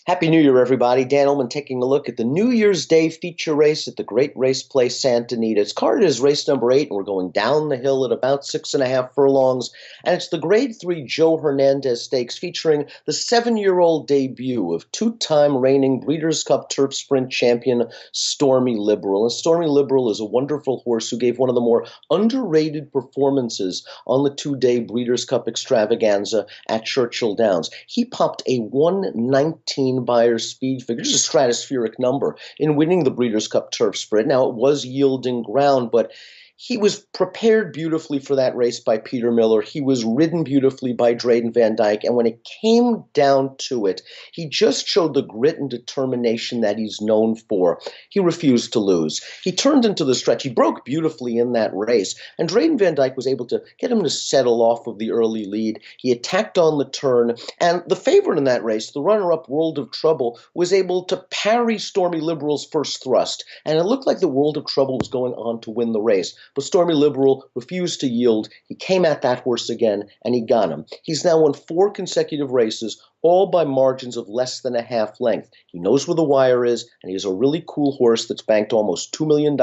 Happy New Year, everybody. Dan Illman taking a look at the New Year's Day feature race at the Great Race Place, Santa Anita. It's carded as race number 8, and we're going down the hill at about 6.5 furlongs. And it's the Grade 3 Joe Hernandez Stakes featuring the 7-year-old debut of two-time reigning Breeders' Cup Turf Sprint champion Stormy Liberal. And Stormy Liberal is a wonderful horse who gave one of the more underrated performances on the two-day Breeders' Cup extravaganza at Churchill Downs. He popped a 119 Buyer speed figure, just a stratospheric number, in winning the Breeders' Cup Turf Sprint. Now, it was yielding ground, but he was prepared beautifully for that race by Peter Miller. He was ridden beautifully by Drayden Van Dyke. And when it came down to it, he just showed the grit and determination that he's known for. He refused to lose. He turned into the stretch. He broke beautifully in that race. And Drayden Van Dyke was able to get him to settle off of the early lead. He attacked on the turn. And the favorite in that race, the runner-up World of Trouble, was able to parry Stormy Liberal's first thrust. And it looked like the World of Trouble was going on to win the race. But Stormy Liberal refused to yield. He came at that horse again, and he got him. He's now won 4 consecutive races, all by margins of less than a half length. He knows where the wire is, and he is a really cool horse that's banked almost $2 million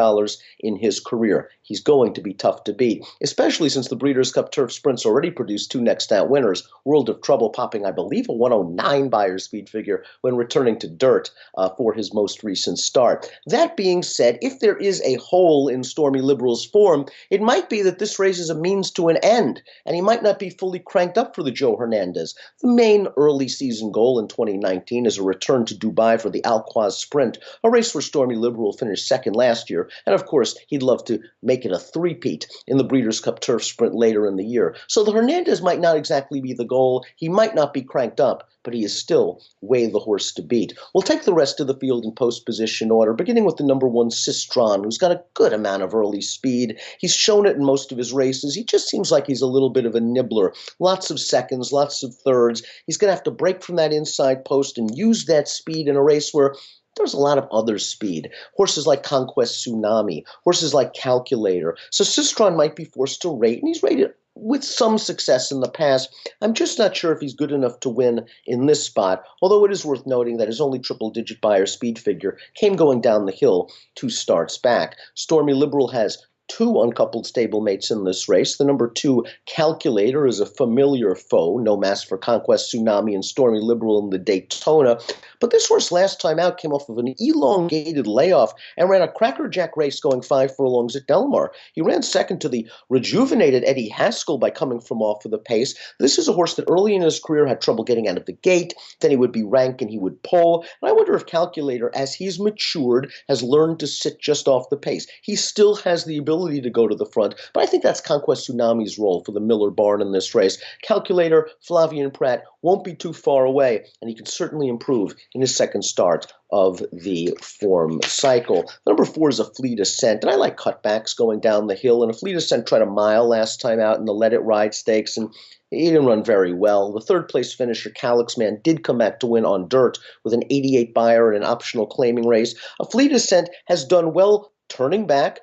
in his career. He's going to be tough to beat, especially since the Breeders' Cup Turf Sprints already produced 2 next-out winners, World of Trouble popping, I believe, a 109 Buyer speed figure when returning to dirt for his most recent start. That being said, if there is a hole in Stormy Liberal's form, it might be that this race is a means to an end, and he might not be fully cranked up for the Joe Hernandez. The main early season goal in 2019 is a return to Dubai for the Al-Quoz Sprint, a race where Stormy Liberal finished second last year, and of course he'd love to make it a three-peat in the Breeders' Cup Turf Sprint later in the year. So the Hernandez might not exactly be the goal. He might not be cranked up, but he is still way the horse to beat. We'll take the rest of the field in post-position order, beginning with the number 1 Sistron, who's got a good amount of early speed. He's shown it in most of his races. He just seems like he's a little bit of a nibbler. Lots of seconds, lots of thirds. He's going to have to break from that inside post and use that speed in a race where there's a lot of other speed. Horses like Conquest Tsunami, horses like Calculator. So Sistron might be forced to rate, and he's rated with some success in the past. I'm just not sure if he's good enough to win in this spot, although it is worth noting that his only triple-digit Buyer speed figure came going down the hill 2 starts back. Stormy Liberal has 2 uncoupled stablemates in this race. The number 2 Calculator is a familiar foe, no match for Conquest Tsunami and Stormy Liberal in the Daytona. But this horse last time out came off of an elongated layoff and ran a crackerjack race going 5 furlongs at Del Mar. He ran second to the rejuvenated Eddie Haskell by coming from off of the pace. This is a horse that early in his career had trouble getting out of the gate. Then he would be rank and he would pull. And I wonder if Calculator, as he's matured, has learned to sit just off the pace. He still has the ability to go to the front, but I think that's Conquest Tsunami's role for the Miller barn in this race. Calculator, Flavien Prat won't be too far away, and he can certainly improve in his second start of the form cycle. Number 4 is a Fleet Ascent, and I like cutbacks going down the hill, and a Fleet Ascent tried a mile last time out in the Let It Ride Stakes, and he didn't run very well. The third-place finisher, Calyx Man, did come back to win on dirt with an 88 Buyer and an optional claiming race. A Fleet Ascent has done well turning back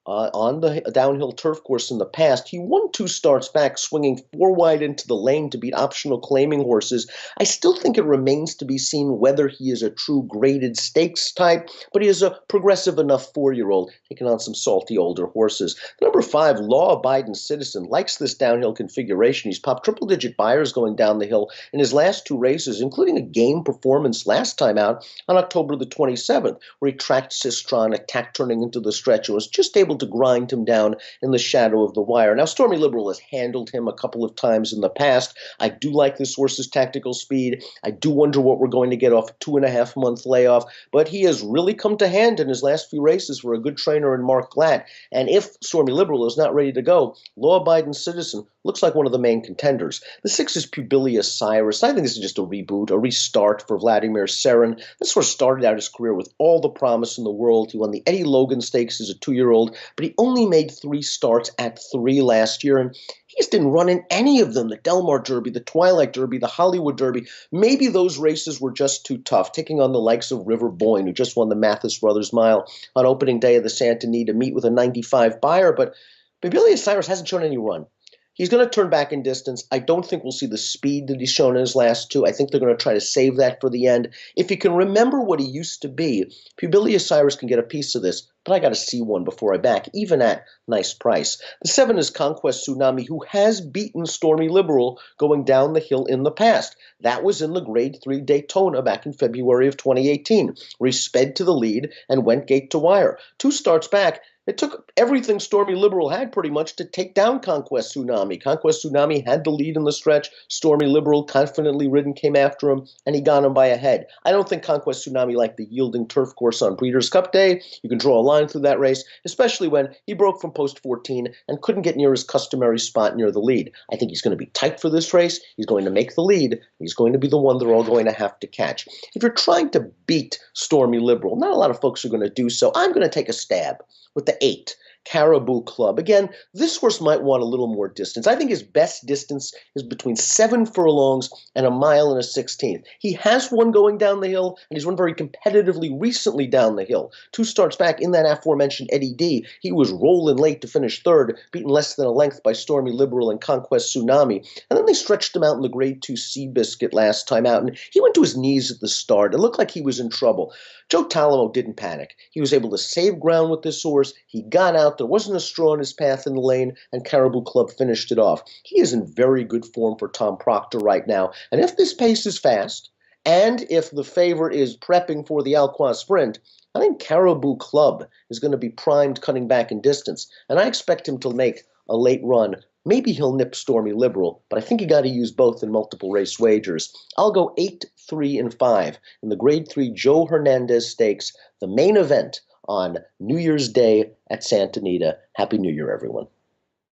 on the downhill turf course in the past. He won 2 starts back, swinging 4 wide into the lane to beat optional claiming horses. I still think it remains to be seen whether he is a true graded stakes type, but he is a progressive enough 4-year-old taking on some salty older horses. Number 5, Law-Abiding Citizen, likes this downhill configuration. He's popped triple-digit Buyers going down the hill in his last 2 races, including a game performance last time out on October the 27th, where he tracked Sistron, attacked turning into the stretch, and was just able to grind him down in the shadow of the wire. Now, Stormy Liberal has handled him a couple of times in the past. I do like this horse's tactical speed. I do wonder what we're going to get off a 2.5-month layoff, but he has really come to hand in his last few races for a good trainer in Mark Glatt. And if Stormy Liberal is not ready to go, Law-Abiding Citizen looks like one of the main contenders. The 6 is Publilius Cyrus. I think this is just a reboot, a restart for Vladimir Serin. This horse started out his career with all the promise in the world. He won the Eddie Logan Stakes as a 2-year-old, but he only made 3 starts at 3 last year, and he just didn't run in any of them. The Del Mar Derby, the Twilight Derby, the Hollywood Derby. Maybe those races were just too tough, taking on the likes of River Boyne, who just won the Mathis Brothers Mile on opening day of the Santa Anita meet with a 95 Buyer, but Publilius Cyrus hasn't shown any run. He's going to turn back in distance. I don't think we'll see the speed that he's shown in his last two. I think they're going to try to save that for the end. If you can remember what he used to be, Publilius Cyrus can get a piece of this, but I got to see one before I back, even at nice price. The 7 is Conquest Tsunami, who has beaten Stormy Liberal going down the hill in the past. That was in the Grade 3 Daytona back in February of 2018, where he sped to the lead and went gate to wire. 2 starts back, it took everything Stormy Liberal had pretty much to take down Conquest Tsunami. Conquest Tsunami had the lead in the stretch. Stormy Liberal, confidently ridden, came after him, and he got him by a head. I don't think Conquest Tsunami liked the yielding turf course on Breeders' Cup Day. You can draw a line through that race, especially when he broke from post 14 and couldn't get near his customary spot near the lead. I think he's going to be tight for this race. He's going to make the lead. He's going to be the one they're all going to have to catch. If you're trying to beat Stormy Liberal, not a lot of folks are going to do so. I'm going to take a stab with the 8, Caribou Club. Again, this horse might want a little more distance. I think his best distance is between 7 furlongs and 1 mile and a 16th. He has one going down the hill, and he's run very competitively recently down the hill. 2 starts back in that aforementioned Eddie D. He was rolling late to finish 3rd, beaten less than a length by Stormy Liberal and Conquest Tsunami. And then they stretched him out in the Grade 2 Seabiscuit last time out, and he went to his knees at the start. It looked like he was in trouble. Joe Talamo didn't panic. He was able to save ground with this horse. He got out. There wasn't a straw in his path in the lane, and Caribou Club finished it off. He is in very good form for Tom Proctor right now. And if this pace is fast, and if the favorite is prepping for the Alcoa Sprint, I think Caribou Club is going to be primed cutting back in distance. And I expect him to make a late run. Maybe he'll nip Stormy Liberal, but I think you got to use both in multiple race wagers. I'll go 8, 3, and 5 in the Grade 3 Joe Hernandez Stakes, the main event on New Year's Day at Santa Anita. Happy New Year, everyone.